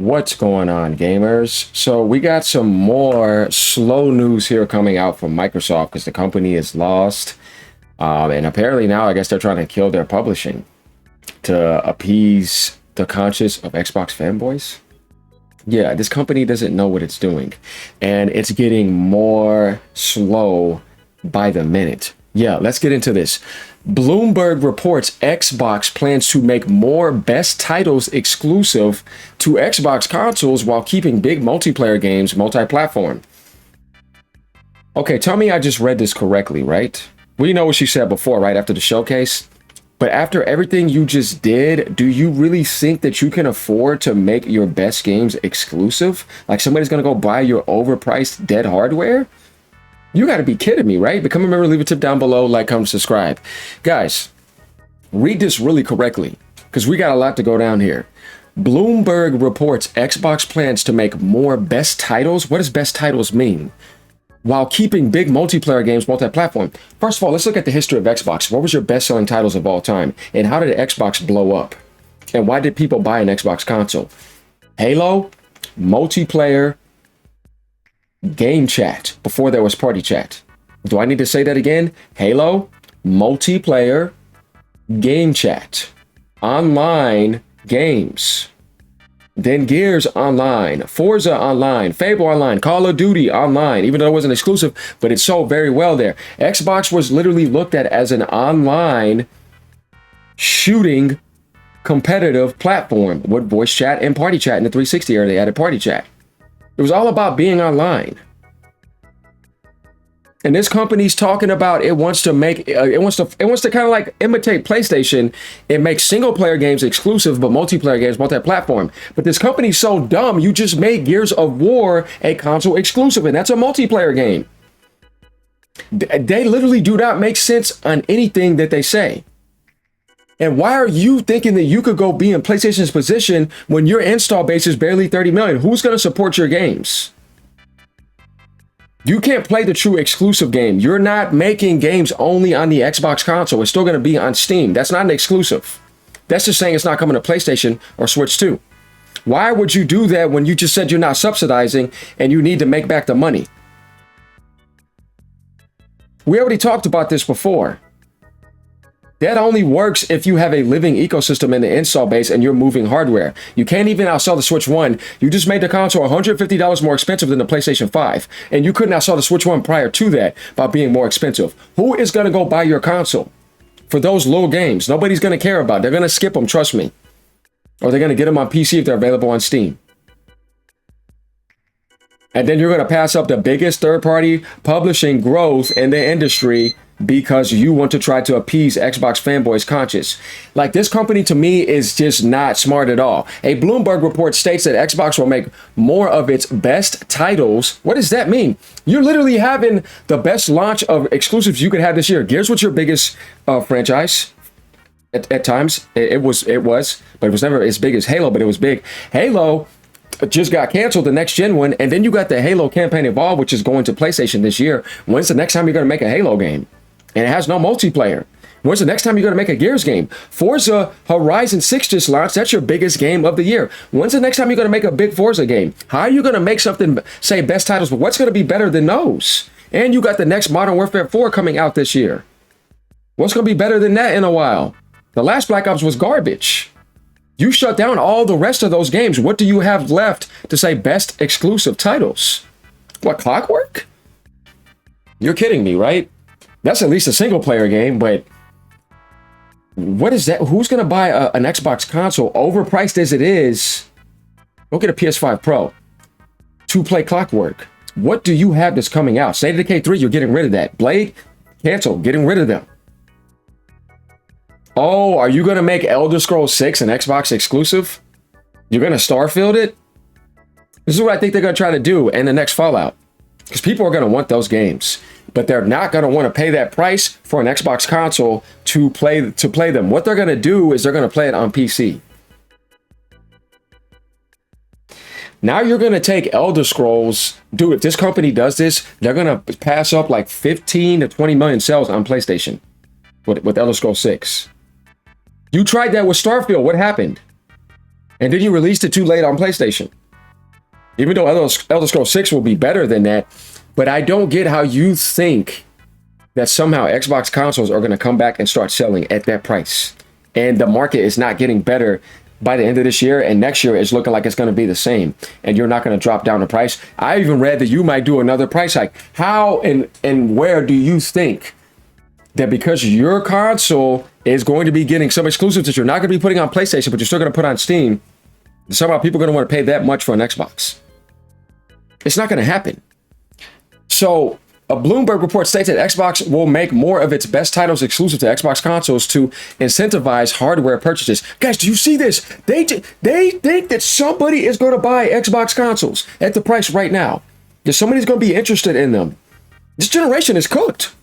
What's going on, gamers? So we got some more slow news here coming out from Microsoft because the company is lost. And apparently now I guess they're trying to kill their publishing to appease the conscience of Xbox fanboys. Yeah, this company doesn't know what it's doing. And it's getting more slow by the minute. Yeah, let's get into this. Bloomberg reports Xbox plans to make more best titles exclusive to Xbox consoles while keeping big multiplayer games multi-platform. Okay, tell me I just read this correctly, right? We know what she said before, right after the showcase. But after everything you just did, do you really think that you can afford to make your best games exclusive? Like somebody's going to go buy your overpriced dead hardware? You got to be kidding me, right? Become a member, leave a tip down below, like, comment, subscribe. Guys, read this really correctly because we got a lot to go down here. Bloomberg reports Xbox plans to make more best titles. What does best titles mean? While keeping big multiplayer games multi-platform. First of all, let's look at the history of Xbox. What was your best-selling titles of all time? And how did Xbox blow up? And why did people buy an Xbox console? Halo, multiplayer, game chat before there was party chat. Do I need to say that again? Halo, multiplayer, game chat, online games. Then Gears Online, Forza Online, Fable Online, Call of Duty Online, even though it wasn't exclusive, but it sold very well there. Xbox was literally looked at as an online shooting competitive platform with voice chat and party chat. In the 360 era, they added party chat. It was all about being online. And this company's talking about it wants to make it wants to kind of like imitate PlayStation and make single player games exclusive, but multiplayer games multi-platform. But this company's so dumb, you just made Gears of War a console exclusive, and that's a multiplayer game. They literally do not make sense on anything that they say. And why are you thinking that you could go be in PlayStation's position when your install base is barely 30 million? Who's going to support your games? You can't play the true exclusive game. You're not making games only on the Xbox console. It's still going to be on Steam. That's not an exclusive. That's just saying it's not coming to PlayStation or Switch 2. Why would you do that when you just said you're not subsidizing and you need to make back the money? We already talked about this before. That only works if you have a living ecosystem in the install base and you're moving hardware. You can't even outsell the Switch 1. You just made the console $150 more expensive than the PlayStation 5. And you couldn't outsell the Switch 1 prior to that by being more expensive. Who is going to go buy your console for those little games? Nobody's going to care about. They're going to skip them, trust me. Or they're going to get them on PC if they're available on Steam. And then you're going to pass up the biggest third-party publishing growth in the industry because you want to try to appease Xbox fanboys' conscience. Like, this company to me is just not smart at all. A Bloomberg report states that Xbox will make more of its best titles. What does that mean? You're literally having the best launch of exclusives you could have this year. Gears was your biggest franchise. At times, it was, but it was never as big as Halo, but it was big. Halo just got canceled, the next gen one, and then you got the Halo Campaign Evolved, which is going to PlayStation this year. When's the next time you're going to make a Halo game? And it has no multiplayer. When's the next time you're going to make a Gears game? Forza Horizon 6 just launched. That's your biggest game of the year. When's the next time you're going to make a big Forza game? How are you going to make something, say, best titles, but what's going to be better than those? And you got the next Modern Warfare 4 coming out this year. What's going to be better than that in a while? The last Black Ops was garbage. You shut down all the rest of those games. What do you have left to say best exclusive titles? What, Clockwork? You're kidding me, right? That's at least a single player game, but what is that? Who's going to buy an Xbox console overpriced as it is? Go get a PS5 Pro to play Clockwork. What do you have that's coming out? State of Decay 3, you're getting rid of that. Blade, cancel, getting rid of them. Oh, are you going to make Elder Scrolls 6 an Xbox exclusive? You're going to Starfield it? This is what I think they're going to try to do in the next Fallout. Because people are going to want those games. But they're not going to want to pay that price for an Xbox console to play them. What they're going to do is they're going to play it on PC. Now you're going to take Elder Scrolls. Dude, if this company does this, they're going to pass up like 15 to 20 million sales on PlayStation with Elder Scrolls 6. You tried that with Starfield. What happened? And then you released it too late on PlayStation. Even though Elder Scrolls 6 will be better than that, but I don't get how you think that somehow Xbox consoles are going to come back and start selling at that price. And the market is not getting better by the end of this year, and next year it's looking like it's going to be the same, and you're not going to drop down the price. I even read that you might do another price hike. How and where do you think that because your console is going to be getting some exclusives that you're not going to be putting on PlayStation, but you're still going to put on Steam, somehow people are going to want to pay that much for an Xbox? It's not going to happen. So a Bloomberg report states that Xbox will make more of its best titles exclusive to Xbox consoles to incentivize hardware purchases. Guys, do you see this? They think that somebody is going to buy Xbox consoles at the price right now. That somebody's going to be interested in them. This generation is cooked.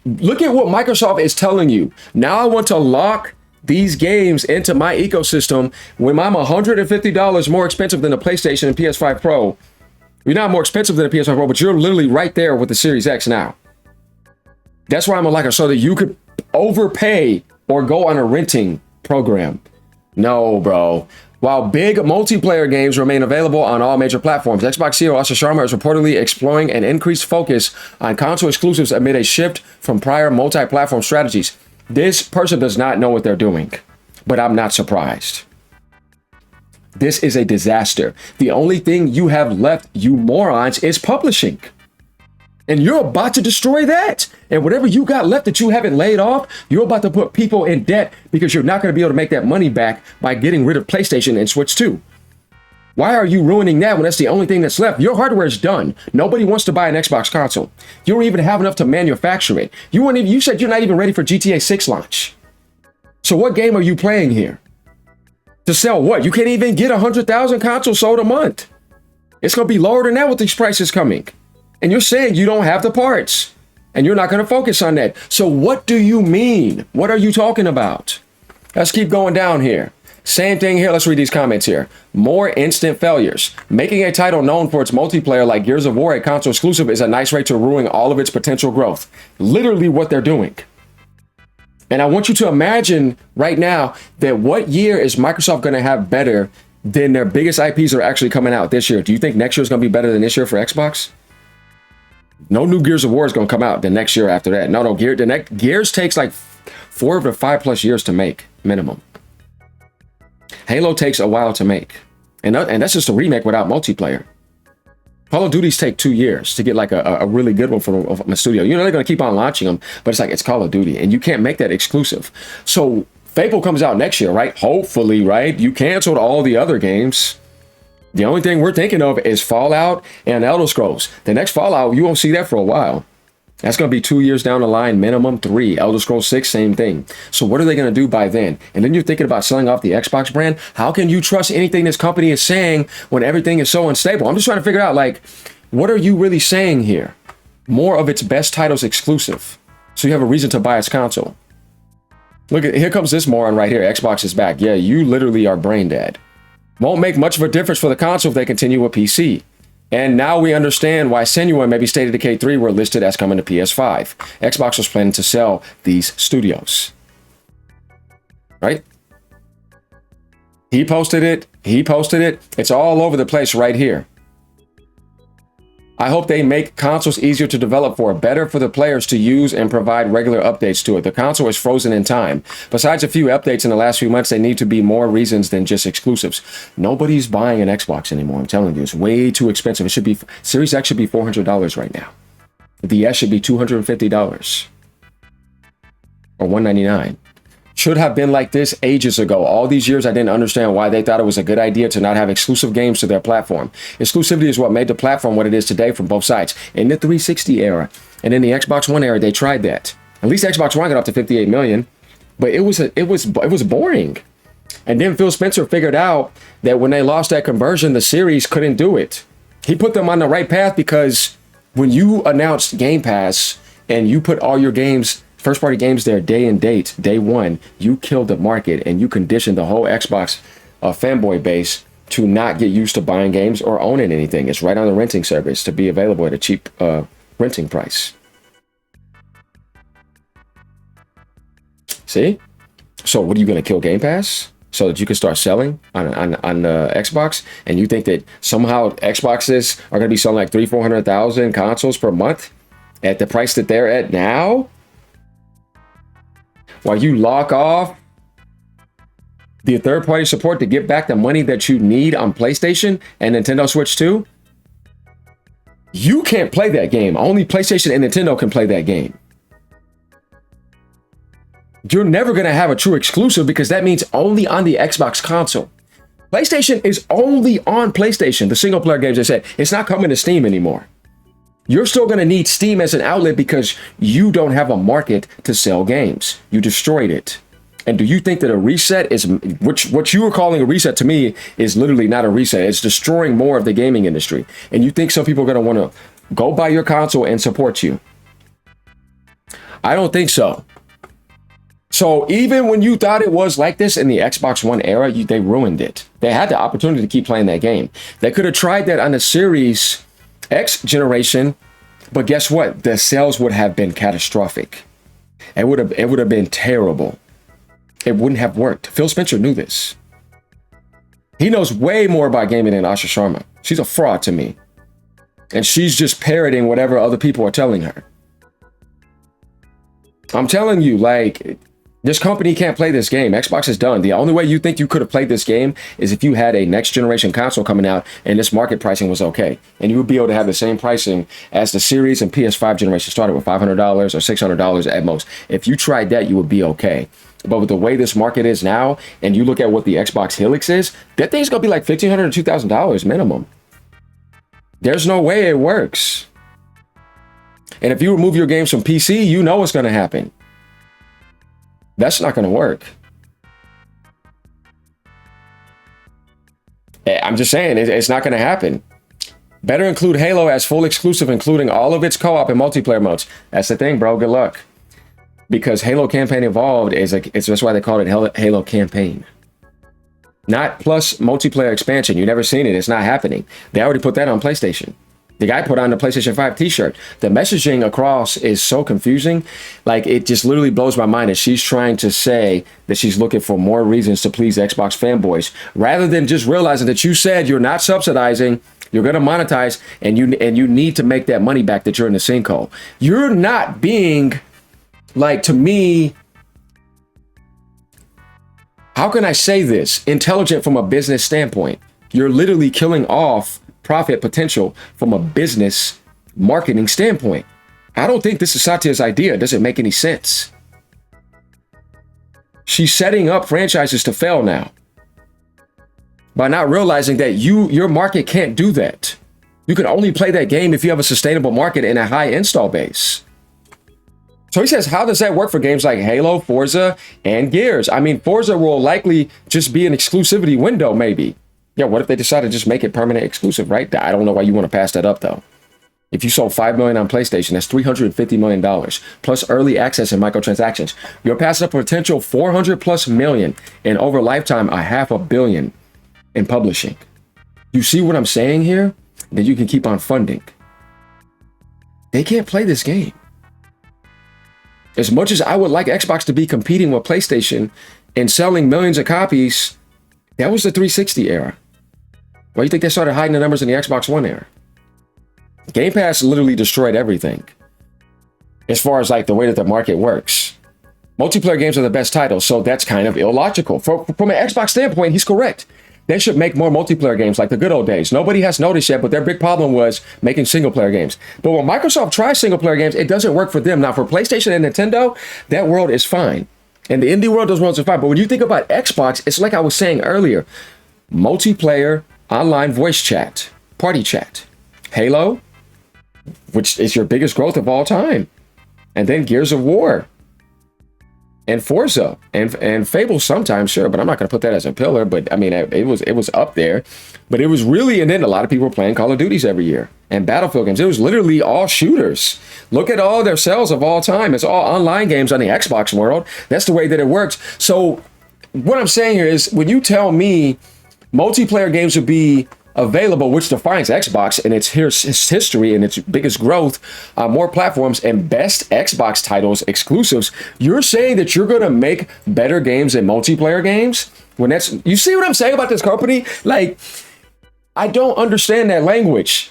Look at what Microsoft is telling you. Now I want to lock these games into my ecosystem when I'm $150 more expensive than the PlayStation and PS5 Pro. You're not more expensive than the PS5 Pro, but you're literally right there with the Series X now. That's why I'm a liker, so that you could overpay or go on a renting program. No, bro. While big multiplayer games remain available on all major platforms, Xbox CEO Asha Sharma is reportedly exploring an increased focus on console exclusives amid a shift from prior multi-platform strategies. This person does not know what they're doing, but I'm not surprised. This is a disaster. The only thing you have left, you morons, is publishing. And you're about to destroy that. And whatever you got left that you haven't laid off, you're about to put people in debt because you're not going to be able to make that money back by getting rid of PlayStation and Switch 2. Why are you ruining that when that's the only thing that's left? Your hardware is done. Nobody wants to buy an Xbox console. You don't even have enough to manufacture it. You said you're not even ready for GTA 6 launch. So what game are you playing here? To sell what? You can't even get 100,000 consoles sold a month. It's going to be lower than that with these prices coming. And you're saying you don't have the parts. And you're not going to focus on that. So what do you mean? What are you talking about? Let's keep going down here. Same thing here. Let's read these comments here. More instant failures. Making a title known for its multiplayer like Gears of War a console exclusive is a nice way to ruin all of its potential growth. Literally what they're doing. And I want you to imagine right now that what year is Microsoft going to have better than their biggest IPs are actually coming out this year? Do you think next year is going to be better than this year for Xbox? No new Gears of War is going to come out the next year after that. No, Gears takes like 4 to 5+ years to make, minimum. Halo takes a while to make. And that's just a remake without multiplayer. Call of Duties take 2 years to get like a really good one from a studio. You know, they're going to keep on launching them, but it's like, it's Call of Duty and you can't make that exclusive. So Fable comes out next year, right? Hopefully, right? You canceled all the other games. The only thing we're thinking of is Fallout and Elder Scrolls. The next Fallout, you won't see that for a while. That's going to be 2 years down the line, minimum 3. Elder Scrolls 6, same thing. So what are they going to do by then? And then you're thinking about selling off the Xbox brand. How can you trust anything this company is saying when everything is so unstable? I'm just trying to figure out, like, what are you really saying here? More of its best titles exclusive. So you have a reason to buy its console. Look, here comes this moron right here. Xbox is back. Yeah, you literally are brain dead. Won't make much of a difference for the console if they continue with PC. And now we understand why Senua and maybe State of Decay 3 were listed as coming to PS5. Xbox was planning to sell these studios. Right? He posted it. He posted it. It's all over the place right here. I hope they make consoles easier to develop for, better for the players to use and provide regular updates to it. The console is frozen in time. Besides a few updates in the last few months, they need to be more reasons than just exclusives. Nobody's buying an Xbox anymore. I'm telling you, it's way too expensive. It should be, Series X should be $400 right now. The S should be $250 or $199. Should have been like this ages ago. All these years, I didn't understand why they thought it was a good idea to not have exclusive games to their platform. Exclusivity is what made the platform what it is today from both sides. In the 360 era and in the Xbox One era, they tried that. At least Xbox One got up to 58 million, but it was boring. And then Phil Spencer figured out that when they lost that conversion, the series couldn't do it. He put them on the right path because when you announced Game Pass and you put all your games, first-party games there, day and date, day one, you killed the market and you conditioned the whole Xbox fanboy base to not get used to buying games or owning anything. It's right on the renting service to be available at a cheap renting price. See? So what are you going to kill Game Pass so that you can start selling on the Xbox? And you think that somehow Xboxes are going to be selling like 400,000 consoles per month at the price that they're at now? While you lock off the third-party support to get back the money that you need on PlayStation and Nintendo Switch 2? You can't play that game. Only PlayStation and Nintendo can play that game. You're never going to have a true exclusive because that means only on the Xbox console. PlayStation is only on PlayStation. The single player games, I said, it's not coming to Steam anymore. You're still going to need Steam as an outlet because you don't have a market to sell games. You destroyed it. And do you think that a reset is, what you were calling a reset to me is literally not a reset. It's destroying more of the gaming industry. And you think some people are going to want to go buy your console and support you? I don't think so. So even when you thought it was like this in the Xbox One era, they ruined it. They had the opportunity to keep playing that game. They could have tried that on the Series X generation, but guess what? The sales would have been catastrophic. It would have been terrible. It wouldn't have worked. Phil Spencer knew this. He knows way more about gaming than Asha Sharma. She's a fraud to me. And she's just parroting whatever other people are telling her. I'm telling you, like, this company can't play this game. Xbox is done. The only way you think you could have played this game is if you had a next generation console coming out and this market pricing was okay. And you would be able to have the same pricing as the Series and PS5 generation started with $500 or $600 at most. If you tried that, you would be okay. But with the way this market is now, and you look at what the Xbox Helix is, that thing's going to be like $1,500 to $2,000 minimum. There's no way it works. And if you remove your games from PC, you know what's going to happen. That's not going to work. I'm just saying, it's not going to happen. Better include Halo as full exclusive, including all of its co-op and multiplayer modes. That's the thing, bro. Good luck. Because Halo Campaign Evolved that's why they call it Halo Campaign. Not plus multiplayer expansion. You've never seen it. It's not happening. They already put that on PlayStation. The guy put on the PlayStation 5 t-shirt. The messaging across is so confusing. Like, it just literally blows my mind that she's trying to say that she's looking for more reasons to please Xbox fanboys, rather than just realizing that you said you're not subsidizing, you're going to monetize, and you need to make that money back that you're in the sinkhole. You're not being, like, to me, how can I say this? Intelligent from a business standpoint. You're literally killing off profit potential from a business marketing standpoint. I don't think this is Satya's idea. It doesn't make any sense. She's setting up franchises to fail now by not realizing that your market can't do that. You can only play that game if you have a sustainable market and a high install base. So he says, how does that work for games like Halo, Forza, and Gears? I mean, Forza will likely just be an exclusivity window, maybe. Yeah, what if they decide to just make it permanent exclusive, right? I don't know why you want to pass that up, though. If you sold $5 million on PlayStation, that's $350 million, plus early access and microtransactions. You're passing up a potential $400+ million, and over lifetime, $500 million in publishing. You see what I'm saying here? Then you can keep on funding. They can't play this game. As much as I would like Xbox to be competing with PlayStation and selling millions of copies, that was the 360 era. Why do you think they started hiding the numbers in the Xbox One era? Game Pass literally destroyed everything. As far as like the way that the market works. Multiplayer games are the best titles, so that's kind of illogical. From an Xbox standpoint, he's correct. They should make more multiplayer games like the good old days. Nobody has noticed yet, but their big problem was making single player games. But when Microsoft tries single player games, it doesn't work for them. Now for PlayStation and Nintendo, that world is fine. In the indie world, those worlds are fine. But when you think about Xbox, it's like I was saying earlier. Multiplayer, online voice chat, party chat. Halo, which is your biggest growth of all time. And then Gears of War. And Forza. And Fable sometimes, sure. But I'm not going to put that as a pillar. But I mean, it was up there. But it was really, and then a lot of people were playing Call of Duties every year. And Battlefield games. It was literally all shooters. Look at all their sales of all time. It's all online games on the Xbox world. That's the way that it works. So what I'm saying here is when you tell me multiplayer games would be available, which defines Xbox and its history and its biggest growth, more platforms and best Xbox titles exclusives. You're saying that you're going to make better games than multiplayer games? When that's, you see what I'm saying about this company? Like, I don't understand that language.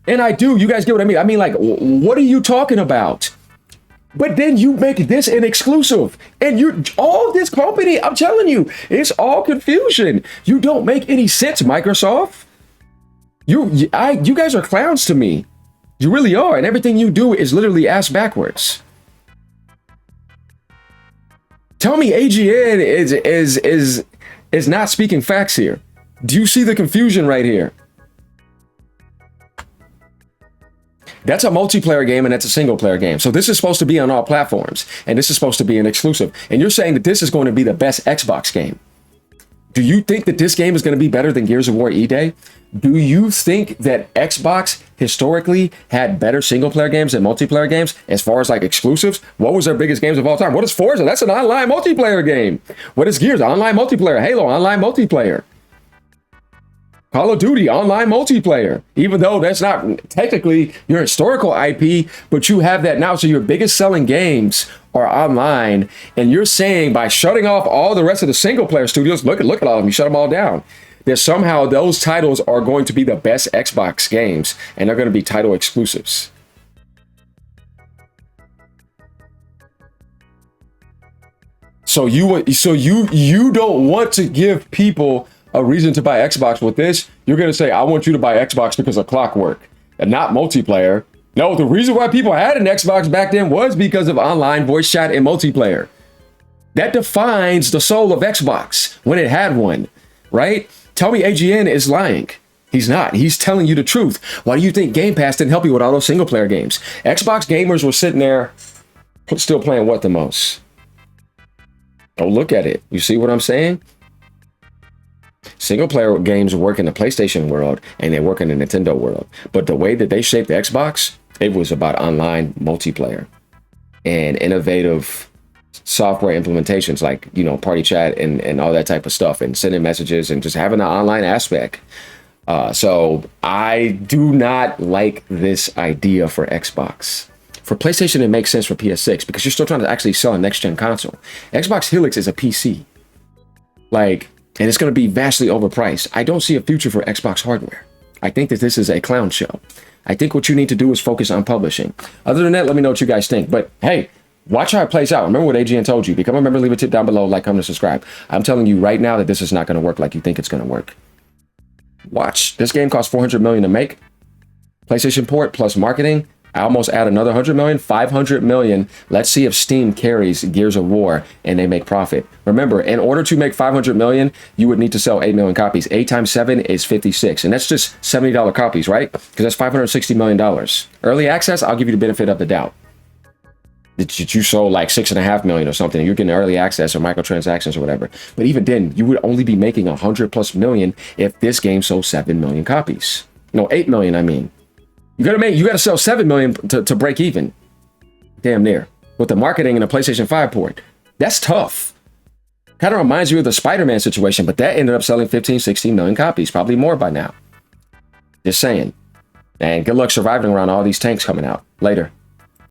And I do. You guys get what I mean? I mean, like, what are you talking about? But then you make this an exclusive, and you're all this company. I'm telling you, it's all confusion. You don't make any sense, Microsoft. You guys are clowns to me. You really are, and everything you do is literally ass backwards. Tell me, AGN is not speaking facts here. Do you see the confusion right here? That's a multiplayer game and that's a single player game. So this is supposed to be on all platforms and this is supposed to be an exclusive. And you're saying that this is going to be the best Xbox game. Do you think that this game is going to be better than Gears of War E-Day? Do you think that Xbox historically had better single player games than multiplayer games as far as like exclusives? What was their biggest games of all time? What is Forza? That's an online multiplayer game. What is Gears? Online multiplayer. Halo, online multiplayer. Call of Duty online multiplayer, even though that's not technically your historical IP, but you have that now. So your biggest selling games are online, and you're saying by shutting off all the rest of the single player studios, look at all of them, you shut them all down, that somehow those titles are going to be the best Xbox games and they're going to be title exclusives. So you don't want to give people a reason to buy Xbox with this. You're going to say, I want you to buy Xbox because of clockwork and not multiplayer. No, the reason why people had an Xbox back then was because of online voice chat and multiplayer. That defines the soul of Xbox when it had one, right? Tell me AGN is lying. He's not. He's telling you the truth. Why do you think Game Pass didn't help you with all those single player games? Xbox gamers were sitting there still playing what the most? Oh, look at it. You see what I'm saying? Single player games work in the PlayStation world and they work in the Nintendo world. But the way that they shaped the Xbox, it was about online multiplayer and innovative software implementations like, you know, party chat and all that type of stuff and sending messages and just having an online aspect. So I do not like this idea for Xbox. For PlayStation, it makes sense for PS6 because you're still trying to actually sell a next-gen console. Xbox Helix is a PC. Like, and it's going to be vastly overpriced. I don't see a future for Xbox hardware. I think that this is a clown show. I think what you need to do is focus on publishing. Other than that, let me know what you guys think. But hey, watch how it plays out. Remember what AGN told you. Become a member, leave a tip down below, like, comment, and subscribe. I'm telling you right now that this is not going to work like you think it's going to work. Watch. This game costs $400 million to make. PlayStation port plus marketing. I almost add another 100 million, 500 million. Let's see if Steam carries Gears of War and they make profit. Remember, in order to make 500 million, you would need to sell 8 million copies. 8 times 7 is 56. And that's just $70 copies, right? Because that's $560 million. Early access, I'll give you the benefit of the doubt. That you sold like 6.5 million or something, and you're getting early access or microtransactions or whatever. But even then, you would only be making 100+ million if this game sold 7 million copies. No, 8 million, I mean. You gotta sell 7 million to break even. Damn near. With the marketing and the PlayStation 5 port. That's tough. Kind of reminds you of the Spider-Man situation, but that ended up selling 15, 16 million copies. Probably more by now. Just saying. And good luck surviving around all these tanks coming out. Later.